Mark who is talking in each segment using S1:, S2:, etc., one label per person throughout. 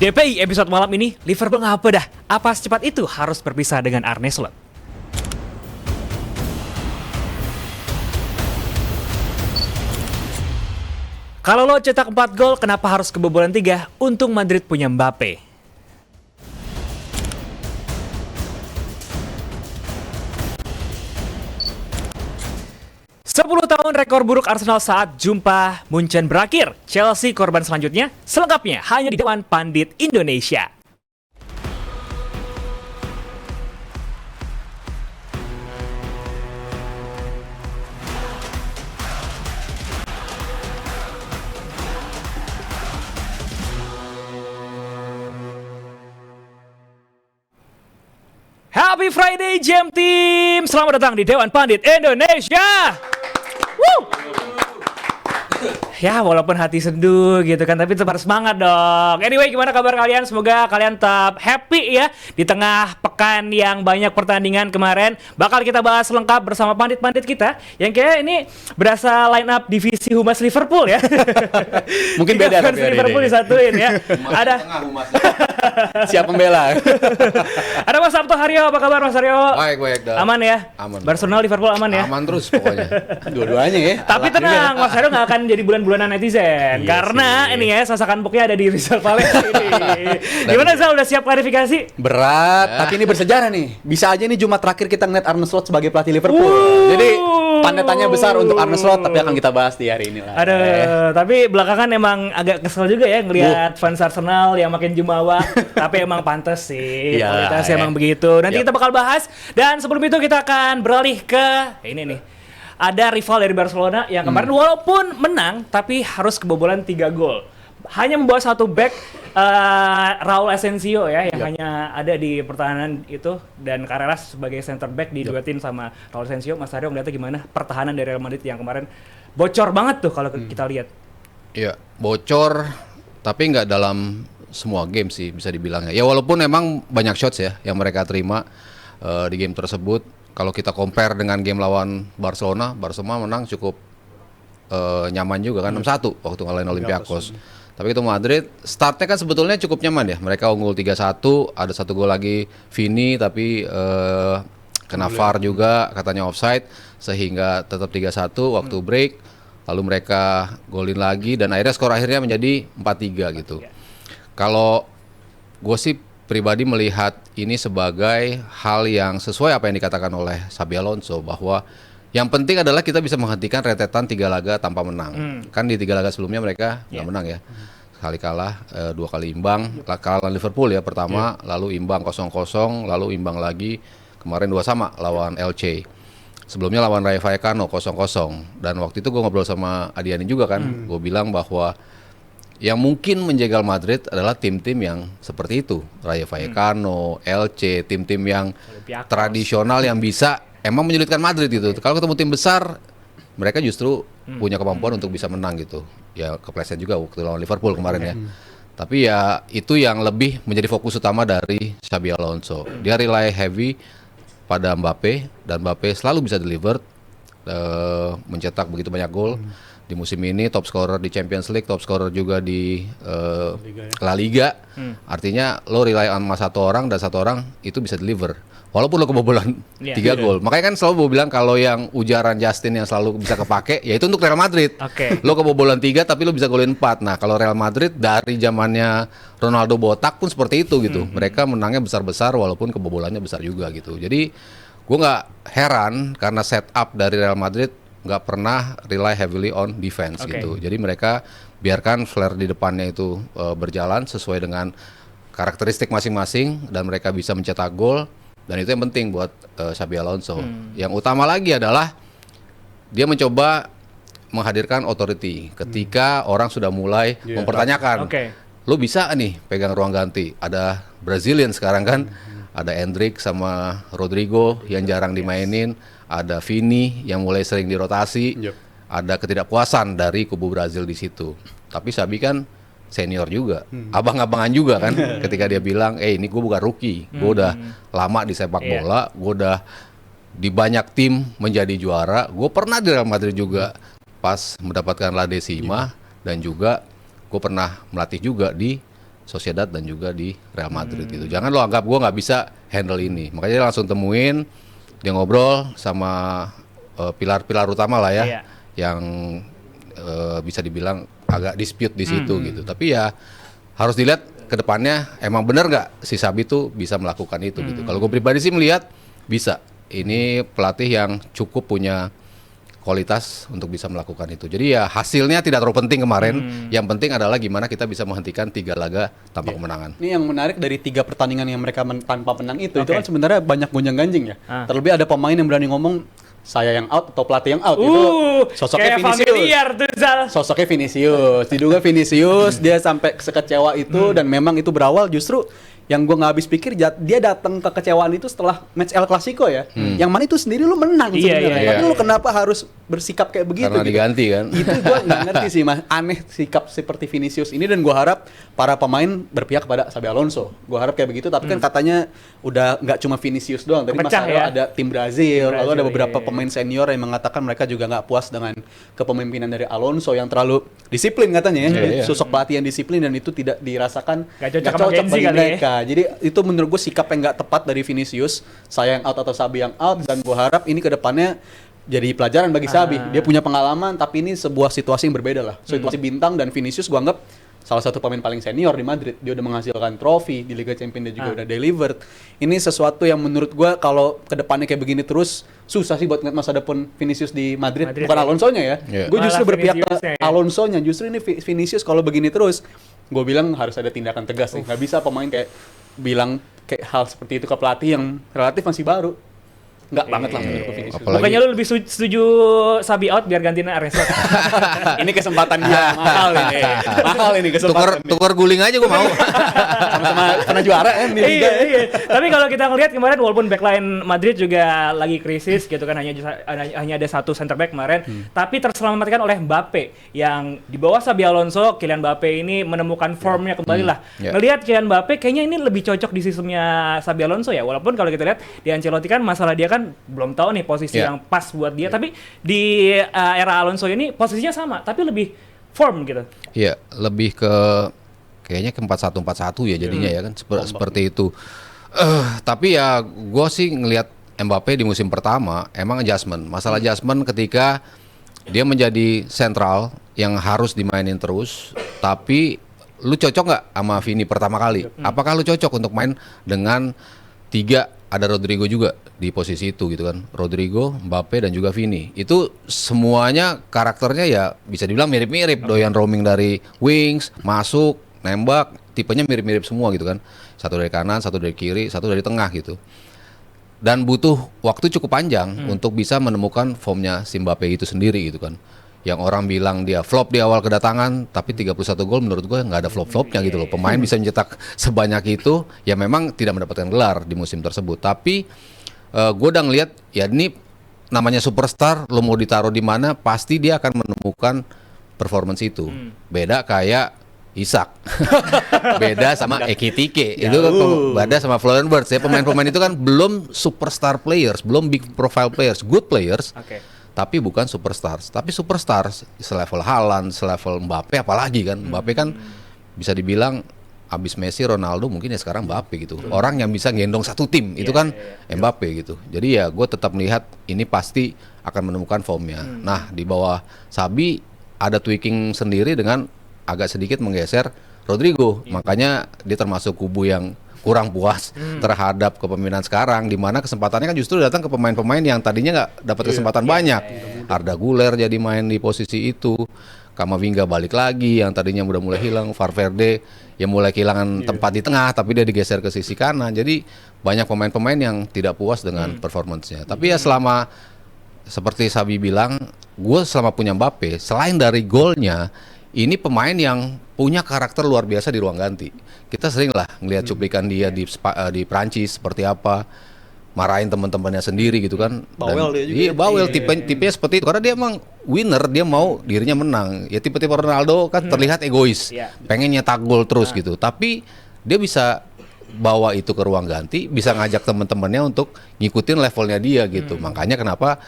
S1: DPI episode malam ini, Liverpool ngapa dah? Apa secepat itu harus berpisah dengan Arne Slot? Kalau lo cetak 4 gol, kenapa harus kebobolan 3? Untung Madrid punya Mbappe. Sepuluh tahun rekor buruk Arsenal saat jumpa Munchen berakhir. Chelsea korban selanjutnya, selengkapnya hanya di Dewan Pandit Indonesia. Happy Friday Jam Team. Selamat datang di Dewan Pandit Indonesia. Woo! Ya walaupun hati sendu gitu kan, tapi tetap harus semangat dong. Anyway, gimana kabar kalian? Semoga kalian tetap happy ya di tengah pekan yang banyak pertandingan kemarin. Bakal kita bahas lengkap bersama pandit-pandit kita yang kayak ini berasa line up divisi Humas Liverpool ya.
S2: Mungkin beda tapi
S1: Liverpool disatuin ya. Ada
S2: siap pembela.
S1: Ada Mas Sabto Haryo, apa kabar Mas Haryo?
S2: Baik.
S1: Aman ya?
S2: Aman.
S1: Barcelona Liverpool aman ya?
S2: Aman terus pokoknya. Dua-duanya ya.
S1: Tapi tenang, Mas Haryo nggak akan jadi bulan-bulanan netizen.
S2: Iya
S1: karena
S2: sih.
S1: ini ya, sasakan buknya ada di Rizal Valenti ini. Gimana Zal, udah siap klarifikasi?
S2: Berat, tapi ini bersejarah nih. Bisa aja nih Jumat terakhir kita ngeliat Arne Slot sebagai pelatih Liverpool. Jadi tanda-tanya besar untuk Arne Slot, tapi akan kita bahas di hari ini lah.
S1: Aduh, tapi belakangan emang agak kesel juga ya ngelihat fans Arsenal yang makin jumawa. Tapi emang pantas sih,
S2: Iyalah,
S1: kualitasnya emang begitu. Nanti kita bakal bahas. Dan sebelum itu kita akan beralih ke ini nih. Ada rival dari Barcelona yang kemarin walaupun menang, tapi harus kebobolan 3 gol. Hanya membawa satu back, Raul Asensio ya, yang hanya ada di pertahanan itu. Dan Carreras sebagai center back diduetin sama Raul Asensio. Mas Aryo ngeliatnya gimana pertahanan dari Real Madrid yang kemarin bocor banget tuh kalau kita lihat.
S3: Iya, bocor, tapi nggak dalam semua game sih bisa dibilang ya. Ya walaupun memang banyak shots ya yang mereka terima di game tersebut. Kalau kita compare dengan game lawan Barcelona menang cukup nyaman juga kan, 6-1 waktu ngalahin Olympiakos. Tapi itu Madrid, startnya kan sebetulnya cukup nyaman ya. Mereka unggul 3-1, ada 1 gol lagi Vini tapi kena VAR juga, katanya offside, sehingga tetap 3-1 waktu break. Lalu mereka golin lagi dan akhirnya skor akhirnya menjadi 4-3 gitu. Kalau gue sih pribadi melihat ini sebagai hal yang sesuai apa yang dikatakan oleh Xabi Alonso, bahwa yang penting adalah kita bisa menghentikan rentetan 3 laga tanpa menang. Kan di 3 laga sebelumnya mereka nggak menang ya. Sekali kalah, 2 kali imbang. Kalah Liverpool ya pertama, lalu imbang 0-0, lalu imbang lagi. Kemarin 2 sama lawan LC. Sebelumnya lawan Rayo Vallecano 0-0. Dan waktu itu gue ngobrol sama Adiani juga kan. Gue bilang bahwa yang mungkin menjegal Madrid adalah tim-tim yang seperti itu. Rayo Vallecano, LC, tim-tim yang
S1: Olympiakos.
S3: tradisional yang bisa emang menyulitkan Madrid gitu. Kalau ketemu tim besar, mereka justru punya kemampuan untuk bisa menang gitu. Ya kepleset juga waktu lawan Liverpool kemarin ya. Tapi ya itu yang lebih menjadi fokus utama dari Xabi Alonso. Dia rely heavy pada Mbappe dan Mbappe selalu bisa deliver, mencetak begitu banyak gol. Di musim ini top scorer di Champions League, top scorer juga di La Liga. Artinya lo rely on sama 1 orang dan 1 orang itu bisa deliver. Walaupun lo kebobolan 3 gol. Makanya kan selalu gue bilang kalau yang ujaran Justin yang selalu bisa kepake, ya itu untuk Real Madrid. Lo kebobolan 3 tapi lo bisa golin 4. Nah kalau Real Madrid dari zamannya Ronaldo botak pun seperti itu gitu. Mereka menangnya besar-besar walaupun kebobolannya besar juga gitu. Jadi gue nggak heran karena setup dari Real Madrid nggak pernah rely heavily on defense gitu. Jadi mereka biarkan flare di depannya itu berjalan sesuai dengan karakteristik masing-masing dan mereka bisa mencetak gol, dan itu yang penting buat Xabi Alonso. Yang utama lagi adalah dia mencoba menghadirkan authority ketika orang sudah mulai mempertanyakan, lo bisa nih pegang ruang ganti. Ada Brazilian sekarang kan, ada Endrick sama Rodrigo yang jarang dimainin. Ada Vini yang mulai sering dirotasi, ada ketidakpuasan dari kubu Brazil di situ. Tapi Xabi kan senior juga, abang-abangan juga kan. Ketika dia bilang, ini gue bukan rookie, gue udah lama di sepak bola, gue udah di banyak tim menjadi juara. Gue pernah di Real Madrid juga pas mendapatkan La Decima, dan juga gue pernah melatih juga di Sociedad dan juga di Real Madrid gitu. Jangan lo anggap gue nggak bisa handle ini. Makanya dia langsung temuin, dia ngobrol sama pilar-pilar utama lah ya,
S1: Iya.
S3: yang bisa dibilang agak dispute di situ gitu. Tapi ya harus dilihat ke depannya emang benar nggak si Xabi tuh bisa melakukan itu gitu. Kalau gue pribadi sih melihat bisa. Ini pelatih yang cukup punya kualitas untuk bisa melakukan itu. Jadi ya hasilnya tidak terlalu penting kemarin. Yang penting adalah gimana kita bisa menghentikan 3 laga tanpa kemenangan.
S2: Ini yang menarik dari 3 pertandingan yang mereka tanpa menang itu
S1: Oke.
S2: kan sebenarnya banyak gonjang-ganjing ya. Terlebih ada pemain yang berani ngomong saya yang out atau pelatih yang out itu sosoknya
S1: kayak
S2: Vinicius.
S1: familiar tuh Zal.
S2: Sosoknya Vinicius, diduga Vinicius dia sampai sekecewa itu dan memang itu berawal justru yang gue nggak habis pikir dia datang ke kekecewaan itu setelah match El Clasico ya, yang mana itu sendiri lu menang
S1: Iya,
S2: sebenarnya,
S1: iya,
S2: tapi
S3: iya.
S2: lu kenapa harus bersikap kayak begitu?
S3: Karena
S2: gitu?
S3: diganti kan.
S2: Itu gue nggak ngerti sih mas, aneh sikap seperti Vinicius ini dan gue harap para pemain berpihak kepada Xabi Alonso. Gue harap kayak begitu, tapi kan katanya udah nggak cuma Vinicius doang, tadi
S1: Kepecah
S2: Mas Aryo
S1: ya?
S2: ada tim Brazil, lalu ada
S1: Brazil,
S2: beberapa
S1: iya, iya.
S2: pemain senior yang mengatakan mereka juga nggak puas dengan kepemimpinan dari Alonso yang terlalu disiplin katanya ya,
S3: Iya, iya.
S2: sosok pelatih yang disiplin dan itu tidak dirasakan
S1: Nggak cocok
S2: nggak
S1: sama Gen Z
S2: bagi
S1: kali ya?
S2: mereka. Jadi itu menurut gue sikap yang nggak tepat dari Vinicius, saya yang out atau Xabi yang out, dan gue harap ini ke depannya jadi pelajaran bagi Xabi. Dia punya pengalaman, tapi ini sebuah situasi yang berbeda lah. Situasi bintang dan Vinicius gue anggap salah satu pemain paling senior di Madrid. Dia udah menghasilkan trofi di Liga Champions, dia juga udah delivered. Ini sesuatu yang menurut gue kalau ke depannya kayak begini terus susah sih buat ngeliat masa depan Vinicius di Madrid. Bukan
S1: ya?
S2: Alonso-nya ya.
S3: Iya.
S2: Gue justru
S1: Malah
S2: berpihak ke
S1: Viniciusnya ya?
S2: Alonso-nya. Justru ini Vinicius kalau begini terus, gue bilang harus ada tindakan tegas nih. Nggak bisa pemain kayak bilang kayak hal seperti itu ke pelatih yang relatif masih baru. Nggak banget lah menurut gue Vinicius.
S3: Apalagi-
S1: Bukannya lu lebih setuju Xabi out biar gantiin Arnes Slot?
S2: Ini kesempatan dia mahal ini. Mahal ini kesempatan.
S3: Tukar guling aja gue mau.
S2: Sama-sama pernah juara kan di Liga.
S1: Iya. Tapi kalau kita ngelihat kemarin walaupun backline Madrid juga lagi krisis gitu kan, hanya ada satu center back kemarin, tapi terselamatkan oleh Mbappe yang di bawah Xabi Alonso. Kylian Mbappe ini menemukan formnya kembali lah.
S3: Iya.
S1: Ngelihat Kylian Mbappe kayaknya ini lebih cocok di sistemnya Xabi Alonso ya. Walaupun kalau kita lihat di Ancelotti kan masalah dia kan belum tahu nih posisi
S3: Iya.
S1: yang pas buat dia, tapi di era Alonso ini posisinya sama tapi lebih form gitu.
S3: Iya, lebih ke kayaknya ke 4-1-4-1 ya jadinya ya kan seperti itu. Tapi ya gue sih ngelihat Mbappe di musim pertama emang adjustment. Masalah adjustment ketika dia menjadi sentral yang harus dimainin terus, tapi lu cocok nggak sama Vini pertama kali? Apakah lu cocok untuk main dengan 3, ada Rodrigo juga di posisi itu gitu kan. Rodrigo, Mbappe dan juga Vini. Itu semuanya karakternya ya bisa dibilang mirip-mirip. Doyan roaming dari wings, masuk, nembak, tipenya mirip-mirip semua gitu kan. Satu dari kanan, satu dari kiri, satu dari tengah gitu. Dan butuh waktu cukup panjang untuk bisa menemukan formnya si Mbappe itu sendiri gitu kan. Yang orang bilang dia flop di awal kedatangan, tapi 31 gol menurut gue nggak ada flop-flopnya gitu loh. Pemain bisa mencetak sebanyak itu, ya memang tidak mendapatkan gelar di musim tersebut. Tapi gue udah ngeliat, ya ini namanya superstar, lo mau ditaruh di mana, pasti dia akan menemukan performance itu. Beda kayak Isak, beda sama Ekitike, itu kan beda sama Florian Wirtz ya. Pemain-pemain itu kan belum superstar players, belum big profile players, good players.
S1: Oke.
S3: Tapi bukan superstars. Tapi superstars selevel Haaland, selevel Mbappe apalagi kan. Mbappe kan bisa dibilang abis Messi, Ronaldo mungkin ya sekarang Mbappe gitu. Orang yang bisa gendong satu tim itu kan Mbappe gitu. Jadi ya gue tetap melihat ini pasti akan menemukan formnya. Nah di bawah Xabi ada tweaking sendiri dengan agak sedikit menggeser Rodrigo. Makanya dia termasuk kubu yang kurang puas terhadap kepemimpinan sekarang, di mana kesempatannya kan justru datang ke pemain-pemain yang tadinya nggak dapat kesempatan banyak. Arda Güler jadi main di posisi itu, Kamavinga balik lagi yang tadinya udah mulai hilang, Valverde yang mulai kehilangan tempat di tengah tapi dia digeser ke sisi kanan. Jadi banyak pemain-pemain yang tidak puas dengan performance-nya. Tapi ya selama seperti Xabi bilang, gue selama punya Mbappe, selain dari golnya, ini pemain yang punya karakter luar biasa di ruang ganti. Kita sering lah ngelihat cuplikan dia di Prancis seperti apa, marahin teman-temannya sendiri gitu kan.
S2: Bawel dia juga.
S3: Iya, bawel tipenya seperti itu karena dia emang winner, dia mau dirinya menang. Ya tipe-tipe Ronaldo kan terlihat egois, pengen nyetak gol terus gitu. Tapi dia bisa bawa itu ke ruang ganti, bisa ngajak teman-temannya untuk ngikutin levelnya dia gitu. Makanya kenapa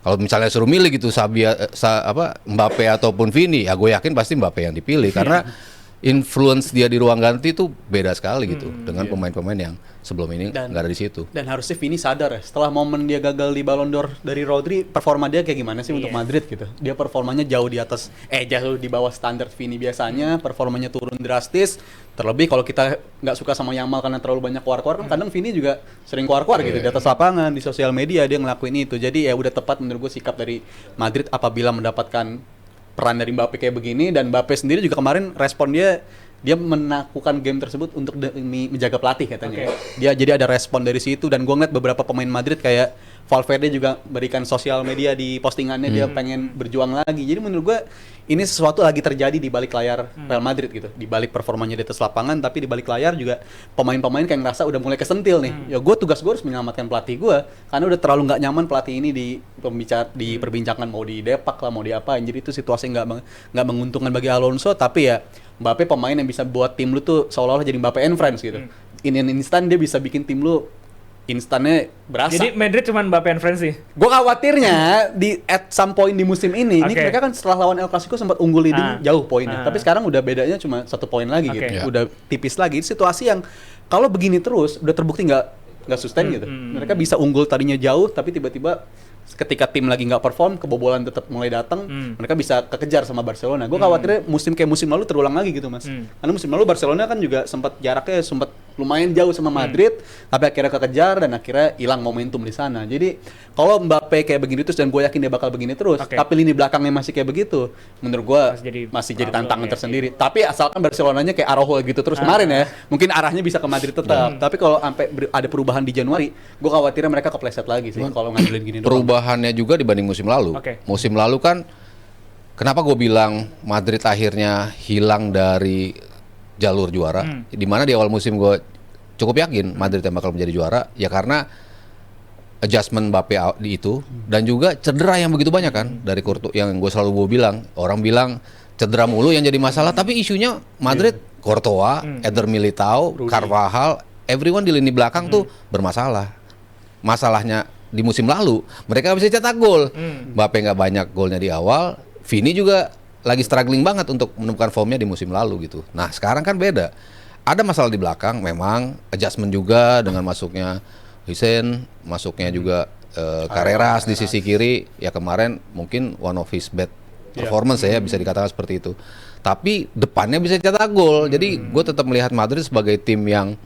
S3: kalau misalnya suruh milih gitu Mbappe ataupun Vini, ya gue yakin pasti Mbappe yang dipilih karena influence dia di ruang ganti tuh beda sekali gitu dengan pemain-pemain yang sebelum ini
S2: Dan-
S3: nggak ada di situ.
S2: Dan harusnya Vini sadar ya, setelah momen dia gagal di Ballon d'Or dari Rodri, performa dia kayak gimana sih untuk Madrid gitu. Dia performanya jauh di atas, jauh di bawah standar Vini biasanya, performanya turun drastis. Terlebih kalau kita nggak suka sama Yamal karena terlalu banyak keluar-keluar, kan kadang Vini juga sering keluar-keluar gitu di atas lapangan, di sosial media dia ngelakuin itu. Jadi ya udah tepat menurut gue sikap dari Madrid apabila mendapatkan peran dari Mbappe kayak begini, dan Mbappe sendiri juga kemarin respon dia menaklukkan game tersebut untuk demi menjaga pelatih katanya. Dia jadi ada respon dari situ, dan gue ngeliat beberapa pemain Madrid kayak Valverde juga berikan sosial media di postingannya dia pengen berjuang lagi. Jadi menurut gue ini sesuatu lagi terjadi di balik layar Real Madrid gitu. Di balik performanya di atas lapangan, tapi di balik layar juga pemain-pemain kayak ngerasa udah mulai kesentil nih. Ya tugas gue harus menyelamatkan pelatih gue karena udah terlalu nggak nyaman pelatih ini diperbincangkan mau di depak lah, mau di apa. Jadi itu situasi nggak menguntungkan bagi Alonso, tapi ya Mbappe pemain yang bisa buat tim lu tuh seolah-olah jadi Mbappe and friends gitu. In an instant dia bisa bikin tim lu instannya berasa.
S1: Jadi Madrid cuma Mbappe and friends sih.
S2: Gue khawatirnya at some point di musim ini, ini
S1: Oke.
S2: mereka kan setelah lawan El Clasico sempat unggul leading jauh poinnya. Tapi sekarang udah bedanya cuma 1 poin lagi
S1: Oke.
S2: gitu.
S3: Ya.
S2: Udah tipis lagi. Situasi yang kalau begini terus udah terbukti nggak sustain gitu. Mereka bisa unggul tadinya jauh, tapi tiba-tiba ketika tim lagi nggak perform, kebobolan tetap mulai datang, mereka bisa kekejar sama Barcelona. Gue khawatirnya musim kayak musim lalu terulang lagi gitu mas. Karena musim lalu Barcelona kan juga sempat jaraknya sempat lumayan jauh sama Madrid, tapi akhirnya kekejar dan akhirnya hilang momentum di sana. Jadi kalau Mbappe kayak begini terus, dan gue yakin dia bakal begini terus,
S1: Oke.
S2: tapi lini belakangnya masih kayak begitu, menurut gue masih jadi
S1: problem
S2: tantangan
S1: ya.
S2: tersendiri. Tapi asalkan Barcelonanya kayak Araujo gitu terus kemarin ya, mungkin arahnya bisa ke Madrid tetap. Tapi kalau sampai ada perubahan di Januari, gue khawatirnya mereka kepleset lagi sih kalau ngandelin gini doang.
S3: Perubahannya juga dibanding musim lalu.
S1: Oke.
S3: Musim lalu kan, kenapa gue bilang Madrid akhirnya hilang dari jalur juara? Di mana di awal musim gue cukup yakin Madrid yang bakal menjadi juara, ya karena adjustment Mbappe di itu, dan juga cedera yang begitu banyak kan dari Courtois, yang gue selalu bilang, orang bilang cedera mulu yang jadi masalah, tapi isunya Madrid, Courtois, Eder Militao, Carvajal, everyone di lini belakang tuh bermasalah. Masalahnya di musim lalu mereka bisa cetak gol. Mbappe nggak banyak golnya di awal, Vini juga lagi struggling banget untuk menemukan formnya di musim lalu gitu. Nah sekarang kan beda, ada masalah di belakang, memang adjustment juga dengan masuknya Hussein, masuknya juga Carreras di sisi kiri, ya kemarin mungkin one of his bad performance ya bisa dikatakan seperti itu. Tapi depannya bisa cetak gol, jadi gue tetap melihat Madrid sebagai tim yang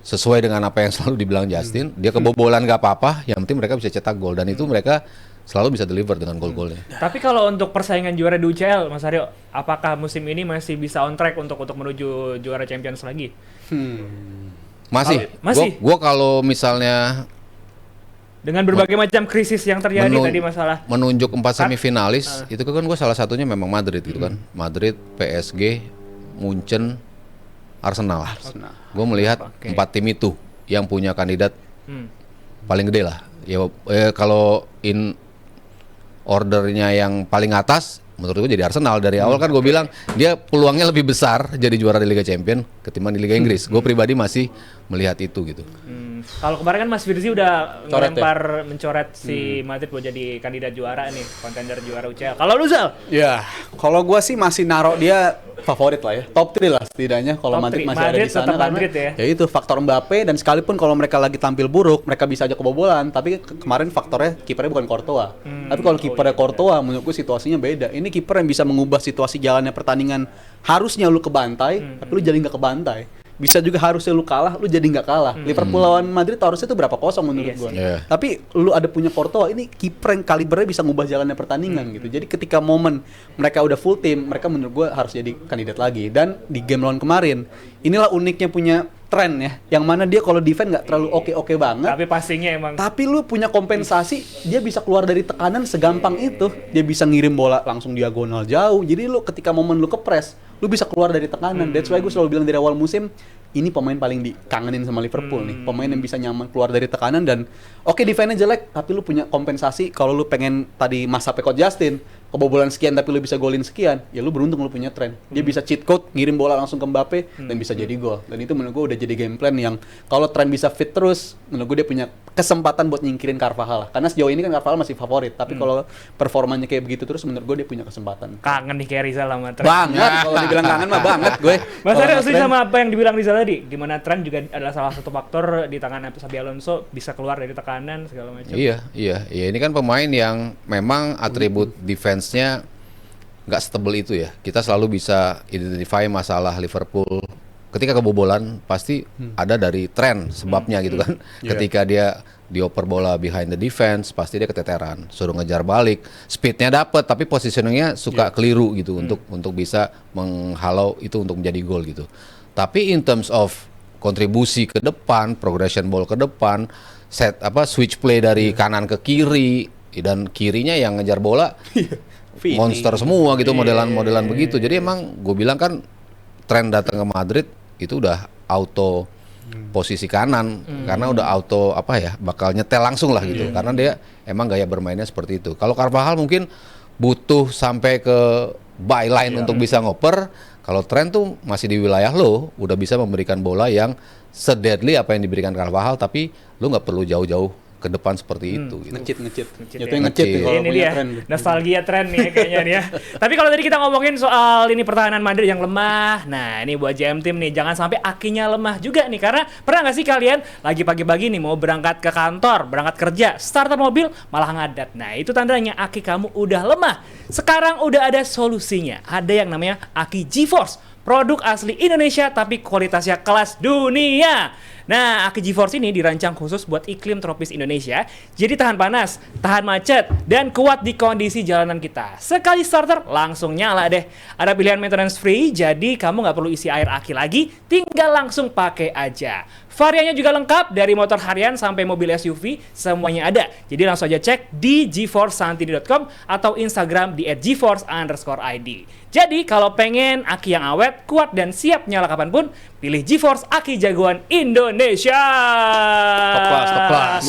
S3: sesuai dengan apa yang selalu dibilang Justin, dia kebobolan gak apa-apa, yang penting mereka bisa cetak gol, dan itu mereka selalu bisa deliver dengan gol-golnya.
S1: Tapi kalau untuk persaingan juara di UCL, Mas Aryo, apakah musim ini masih bisa on track untuk menuju juara Champions lagi?
S3: Masih.
S1: Masih?
S3: Gua kalau misalnya
S1: Dengan berbagai macam krisis yang terjadi tadi masalah.
S3: menunjuk 4 semifinalis, itu kan gue salah satunya memang Madrid gitu kan. Madrid, PSG, Munchen, Arsenal. Gue melihat 4 tim itu yang punya kandidat paling gede lah. Ya kalau in ordernya yang paling atas, menurut gue jadi Arsenal. Dari awal kan gue bilang dia peluangnya lebih besar jadi juara di Liga Champions ketimbang di Liga Inggris. Gue pribadi masih melihat itu gitu.
S1: Kalau kemarin kan Mas Firzi udah
S2: Coret
S1: mencoret si Madrid buat jadi kandidat juara nih, kontender juara UCL. Kalau lu Zal?
S2: Ya, kalau gua sih masih naruh dia favorit lah ya, top 3 lah setidaknya kalau
S1: Top
S2: Madrid
S1: 3.
S2: masih ada
S1: Madrid
S2: di sana
S1: tetap
S2: karena
S1: Madrid ya.
S2: itu faktor Mbappe, dan sekalipun kalau mereka lagi tampil buruk, mereka bisa aja kebobolan, tapi kemarin faktornya kipernya bukan Courtois. Tapi kalau kipernya Courtois, menurutku situasinya beda. Ini kiper yang bisa mengubah situasi jalannya pertandingan. Harusnya lu kebantai, tapi lu jadi nggak kebantai. Bisa juga harusnya lu kalah, lu jadi nggak kalah. Liverpool lawan Madrid harusnya itu berapa kosong menurut gua.
S3: Iya.
S2: Tapi lu ada punya Courtois, ini kiper yang kalibernya bisa ngubah jalannya pertandingan gitu. Jadi ketika momen mereka udah full tim, mereka menurut gua harus jadi kandidat lagi. Dan di game lawan kemarin, inilah uniknya punya tren ya, yang mana dia kalau defense nggak terlalu oke banget.
S1: Tapi passingnya emang.
S2: Tapi lu punya kompensasi, dia bisa keluar dari tekanan segampang itu. Dia bisa ngirim bola langsung diagonal jauh. Jadi lu ketika momen lu kepres, lu bisa keluar dari tekanan. That's why gue selalu bilang dari awal musim, ini pemain paling dikangenin sama Liverpool nih. Pemain yang bisa nyaman keluar dari tekanan, dan oke defense-nya jelek, tapi lu punya kompensasi. Kalau lu pengen tadi masa pekot Justin, kebobolan sekian tapi lu bisa golin sekian, ya lu beruntung lu punya tren. Dia bisa cheat code, ngirim bola langsung ke Mbappe dan bisa jadi gol. Dan itu menurut gue udah jadi game plan yang kalau tren bisa fit terus, menurut gue dia punya kesempatan buat nyingkirin Carvajal lah. Karena sejauh ini kan Carvajal masih favorit, tapi kalau performanya kayak begitu terus menurut gue dia punya kesempatan.
S1: Kangen nih kayak Rizal sama Trent.
S2: Banget, kalau dibilang kangen mah banget gue.
S1: Mas
S2: Kalau
S1: Arya
S2: Mas
S1: setuju
S2: Trent-
S1: sama apa yang dibilang Rizal tadi, di mana Trent juga adalah salah satu faktor di tangan Xabi Alonso bisa keluar dari tekanan segala macam.
S3: Iya. Ini kan pemain yang memang atribut defense-nya nggak setebel itu ya. Kita selalu bisa identify masalah Liverpool. Ketika kebobolan pasti ada dari Trent sebabnya gitu kan. Ketika dia dioper bola behind the defense pasti dia keteteran, suruh ngejar balik, speednya dapet tapi positioningnya suka keliru gitu untuk bisa menghalau itu untuk menjadi gol gitu. Tapi in terms of kontribusi ke depan, progression ball ke depan, switch play dari kanan ke kiri dan kirinya yang ngejar bola monster semua gitu, modelan begitu. Jadi emang gue bilang kan Trent datang ke Madrid itu udah auto posisi kanan karena udah auto bakal nyetel langsung lah gitu karena dia emang gaya bermainnya seperti itu. Kalau Carvajal mungkin butuh sampai ke byline untuk bisa ngoper. Kalau Trent tuh masih di wilayah lo udah bisa memberikan bola yang se-deadly apa yang diberikan Carvajal, tapi lo nggak perlu jauh-jauh ke depan seperti itu gitu.
S2: Ngecit.
S1: ya.
S2: Jatuhnya ngecit nih kalau
S1: Ini
S2: punya
S1: dia
S2: Trent.
S1: nostalgia Trent nih kayaknya nih ya. Tapi kalau tadi kita ngomongin soal ini pertahanan Madrid yang lemah, nah ini buat JM Team nih jangan sampai akinya lemah juga nih, karena pernah nggak sih kalian lagi pagi-pagi nih mau berangkat ke kantor, berangkat kerja, starter mobil malah ngadat. Nah itu tandanya aki kamu udah lemah. Sekarang udah ada solusinya, ada yang namanya aki GeForce. Produk asli Indonesia tapi kualitasnya kelas dunia. Nah, aki GeForce ini dirancang khusus buat iklim tropis Indonesia. Jadi tahan panas, tahan macet, dan kuat di kondisi jalanan kita. Sekali starter, langsung nyala deh. Ada pilihan maintenance free, jadi kamu nggak perlu isi air aki lagi, tinggal langsung pakai aja. Variannya juga lengkap, dari motor harian sampai mobil SUV, semuanya ada. Jadi langsung aja cek di geforcesantini.com atau Instagram di @geforce_id. Jadi kalau pengen aki yang awet, kuat, dan siap nyala kapanpun, pilih GeForce aki jagoan Indonesia.
S2: Top class.